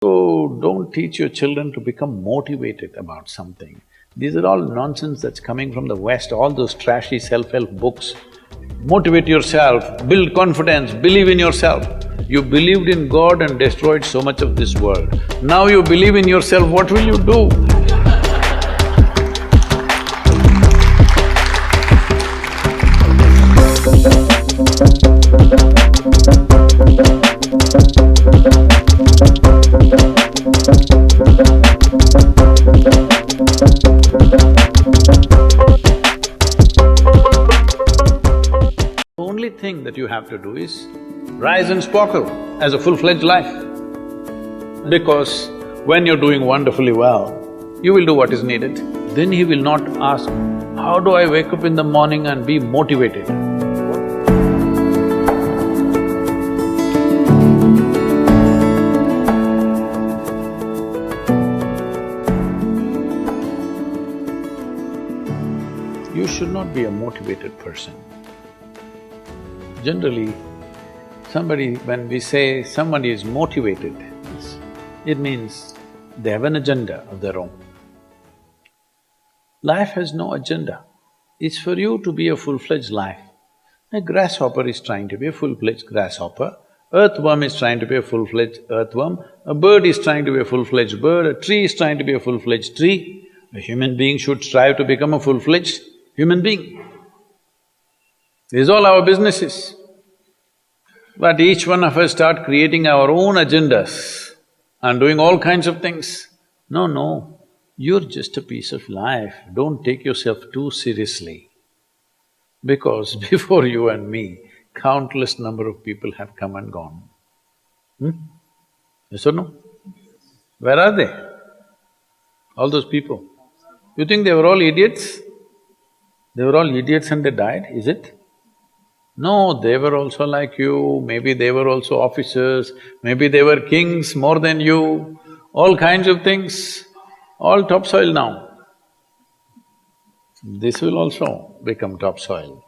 So, don't teach your children to become motivated about something. These are all nonsense that's coming from the West, all those trashy self-help books. Motivate yourself, build confidence, believe in yourself. You believed in God and destroyed so much of this world. Now you believe in yourself, what will you do? The only thing that you have to do is rise and sparkle as a full-fledged life. Because when you're doing wonderfully well, you will do what is needed. Then he will not ask, how do I wake up in the morning and be motivated? You should not be a motivated person. Generally, when we say somebody is motivated, it means they have an agenda of their own. Life has no agenda. It's for you to be a full-fledged life. A grasshopper is trying to be a full-fledged grasshopper, earthworm is trying to be a full-fledged earthworm, a bird is trying to be a full-fledged bird, a tree is trying to be a full-fledged tree. A human being should strive to become a full-fledged human being. This is all our businesses. But each one of us start creating our own agendas and doing all kinds of things. No, you're just a piece of life, don't take yourself too seriously. Because before you and me, countless number of people have come and gone. Yes or no? Where are they? All those people. You think they were all idiots? They were all idiots and they died, is it? No, they were also like you, maybe they were also officers, maybe they were kings more than you, all kinds of things, all topsoil now. This will also become topsoil.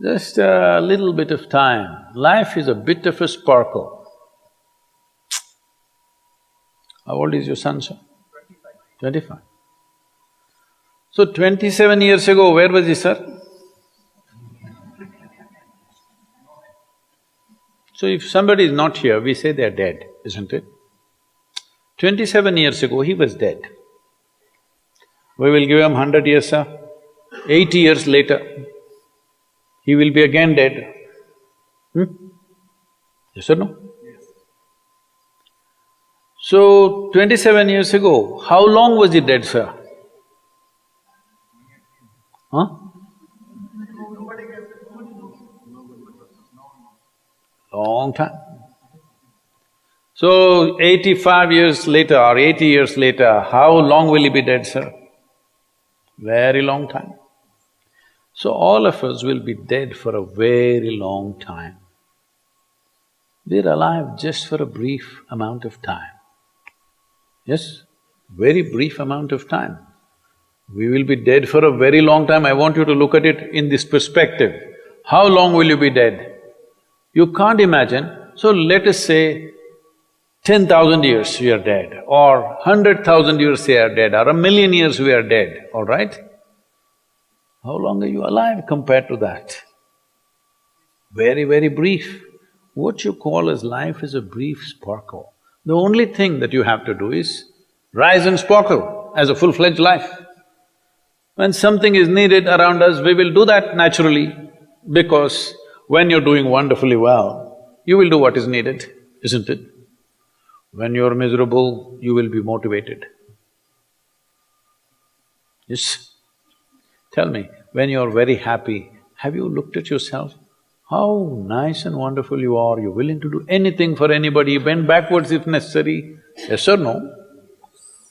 Just a little bit of time, life is a bit of a sparkle. How old is your son, sir? 25. So 27 years ago, where was he, sir? So if somebody is not here, we say they are dead, isn't it? 27 years ago, he was dead. We will give him 100 years, sir. 80 years later, he will be again dead. Yes or no? Yes. So, 27 years ago, how long was he dead, sir? Huh? Long time. So, 85 years later or 80 years later, how long will he be dead, sir? Very long time. So, all of us will be dead for a very long time. We're alive just for a brief amount of time. Yes, very brief amount of time. We will be dead for a very long time. I want you to look at it in this perspective. How long will you be dead? You can't imagine, so let us say 10,000 years we are dead, or 100,000 years we are dead, or 1,000,000 years we are dead, all right? How long are you alive compared to that? Very, very brief. What you call as life is a brief sparkle. The only thing that you have to do is rise and sparkle as a full-fledged life. When something is needed around us, we will do that naturally, because when you're doing wonderfully well, you will do what is needed, isn't it? When you're miserable, you will be motivated. Yes? Tell me, when you're very happy, have you looked at yourself? How nice and wonderful you are, you're willing to do anything for anybody, bend backwards if necessary. Yes or no?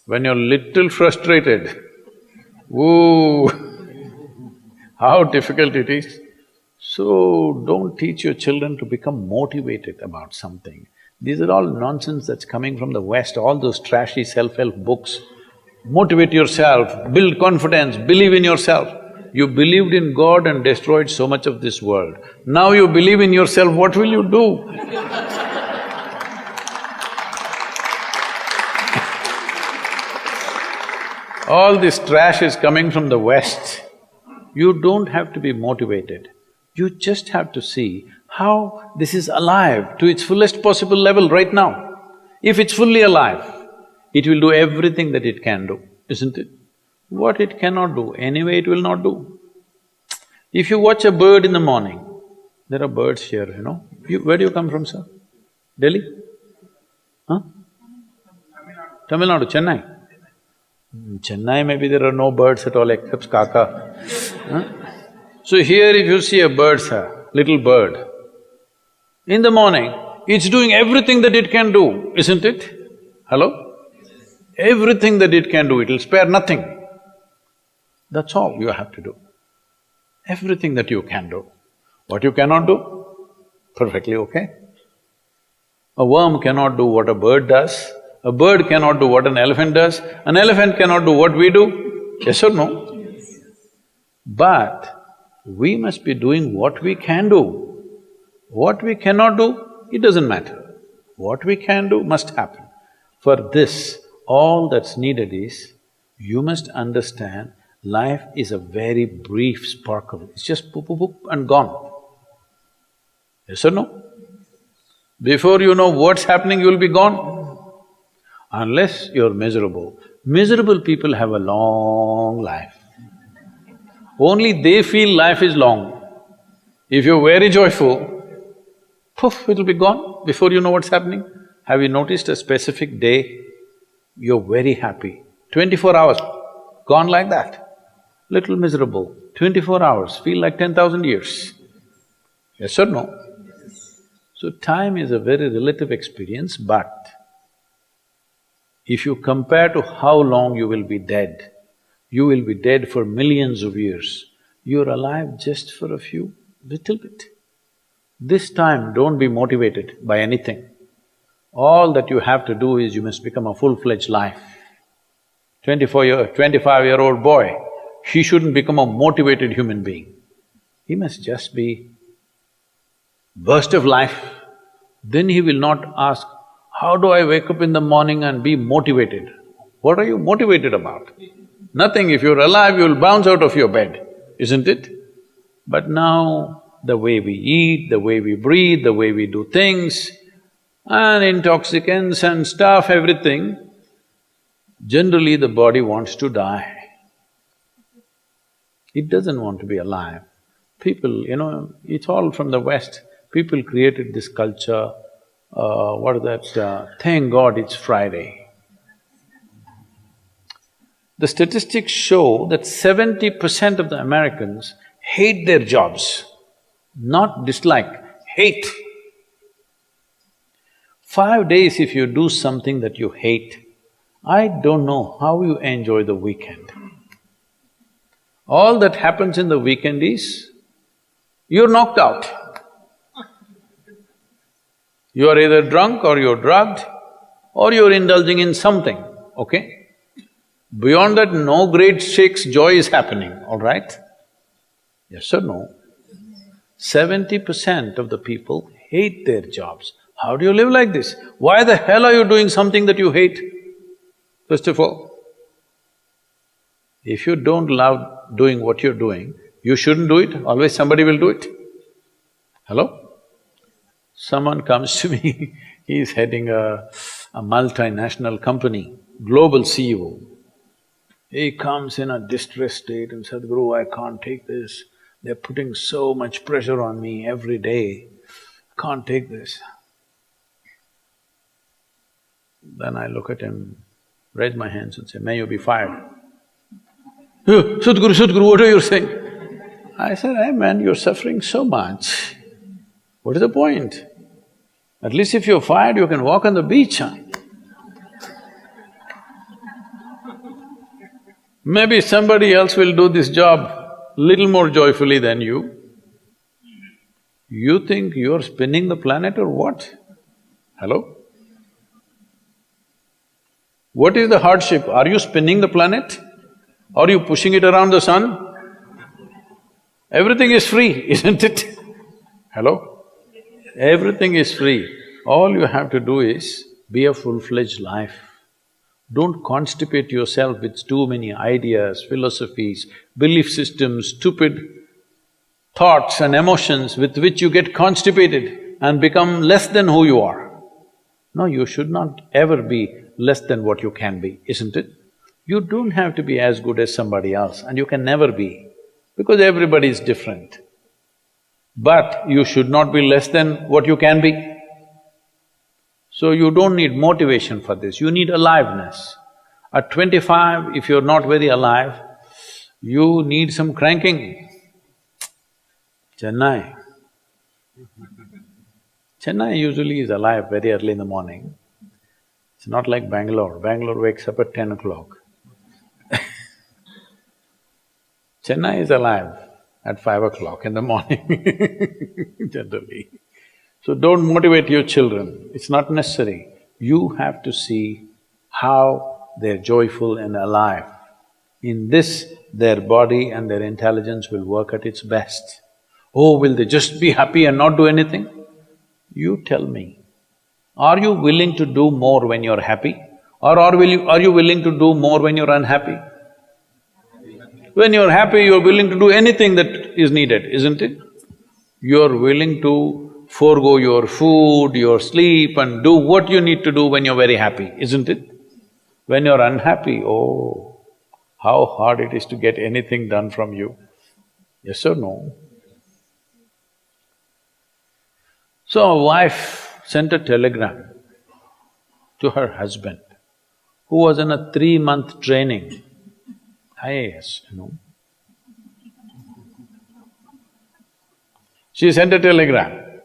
When you're little frustrated, woo, how difficult it is. So, don't teach your children to become motivated about something. These are all nonsense that's coming from the West, all those trashy self-help books. Motivate yourself, build confidence, believe in yourself. You believed in God and destroyed so much of this world. Now you believe in yourself, what will you do? All this trash is coming from the West. You don't have to be motivated. You just have to see how this is alive to its fullest possible level right now. If it's fully alive, it will do everything that it can do, isn't it? What it cannot do, anyway it will not do. If you watch a bird in the morning, there are birds here, you know. Where do you come from, sir? Delhi? Huh? Tamil Nadu, Chennai? Chennai, maybe there are no birds at all except kaka. Huh? So here if you see a bird, sir, little bird, in the morning, it's doing everything that it can do, isn't it? Hello? Everything that it can do, it'll spare nothing. That's all you have to do. Everything that you can do. What you cannot do, perfectly okay. A worm cannot do what a bird does, a bird cannot do what an elephant does, an elephant cannot do what we do, yes or no? But we must be doing what we can do. What we cannot do, it doesn't matter. What we can do must happen. For this, all that's needed is, you must understand life is a very brief sparkle, it's just poop, poop, poop and gone. Yes or no? Before you know what's happening, you'll be gone. Unless you're miserable. Miserable people have a long life. Only they feel life is long. If you're very joyful, poof, it'll be gone before you know what's happening. Have you noticed a specific day, you're very happy, 24 hours, gone like that. Little miserable, 24 hours, feel like 10,000 years. Yes or no? So time is a very relative experience, but if you compare to how long you will be dead, you will be dead for millions of years. You're alive just for a few, little bit. This time, don't be motivated by anything. All that you have to do is you must become a full-fledged life. 25-year-old boy, he shouldn't become a motivated human being. He must just be burst of life. Then he will not ask, how do I wake up in the morning and be motivated? What are you motivated about? Nothing. If you're alive, you'll bounce out of your bed, isn't it? But now, the way we eat, the way we breathe, the way we do things, and intoxicants and stuff, everything, generally the body wants to die. It doesn't want to be alive. People, you know, it's all from the West. People created this culture, what is that, thank God it's Friday. The statistics show that 70% of the Americans hate their jobs, not dislike, hate. 5 days if you do something that you hate, I don't know how you enjoy the weekend. All that happens in the weekend is, you're knocked out. You are either drunk or you're drugged or you're indulging in something, okay? Beyond that, no great shakes joy is happening, all right? Yes or no? 70% of the people hate their jobs. How do you live like this? Why the hell are you doing something that you hate? First of all, if you don't love doing what you're doing, you shouldn't do it, always somebody will do it. Hello? Someone comes to me, he's heading a multinational company, global CEO. He comes in a distressed state and said, Sadhguru, I can't take this. They're putting so much pressure on me every day, can't take this. Then I look at him, raise my hands and say, may you be fired. Sadhguru, Sadhguru, what are you saying? I said, hey man, you're suffering so much. What is the point? At least if you're fired, you can walk on the beach, huh? Maybe somebody else will do this job little more joyfully than you. You think you're spinning the planet or what? Hello? What is the hardship? Are you spinning the planet? Are you pushing it around the sun? Everything is free, isn't it? Hello? Everything is free. All you have to do is be a full-fledged life. Don't constipate yourself with too many ideas, philosophies, belief systems, stupid thoughts and emotions with which you get constipated and become less than who you are. No, you should not ever be less than what you can be, isn't it? You don't have to be as good as somebody else, and you can never be, because everybody is different. But you should not be less than what you can be. So you don't need motivation for this, you need aliveness. At 25, if you're not very alive, you need some cranking. Chennai. Chennai usually is alive very early in the morning. It's not like Bangalore. Bangalore wakes up at 10 o'clock. Chennai is alive at 5 o'clock in the morning generally. So don't motivate your children, it's not necessary. You have to see how they're joyful and alive. In this, their body and their intelligence will work at its best. Oh, will they just be happy and not do anything? You tell me, are you willing to do more when you're happy? Or are you willing to do more when you're unhappy? When you're happy, you're willing to do anything that is needed, isn't it? You're willing to forego your food, your sleep and do what you need to do when you're very happy, isn't it? When you're unhappy, oh, how hard it is to get anything done from you. Yes or no? So a wife sent a telegram to her husband, who was in a 3-month training, IAS, you know. She sent a telegram,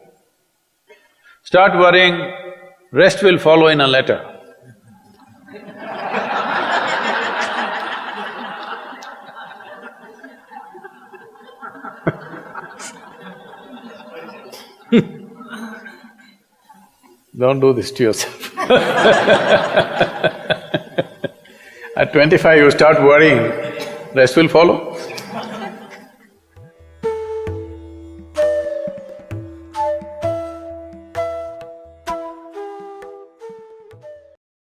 start worrying, rest will follow in a letter. Don't do this to yourself. At 25 you start worrying, rest will follow.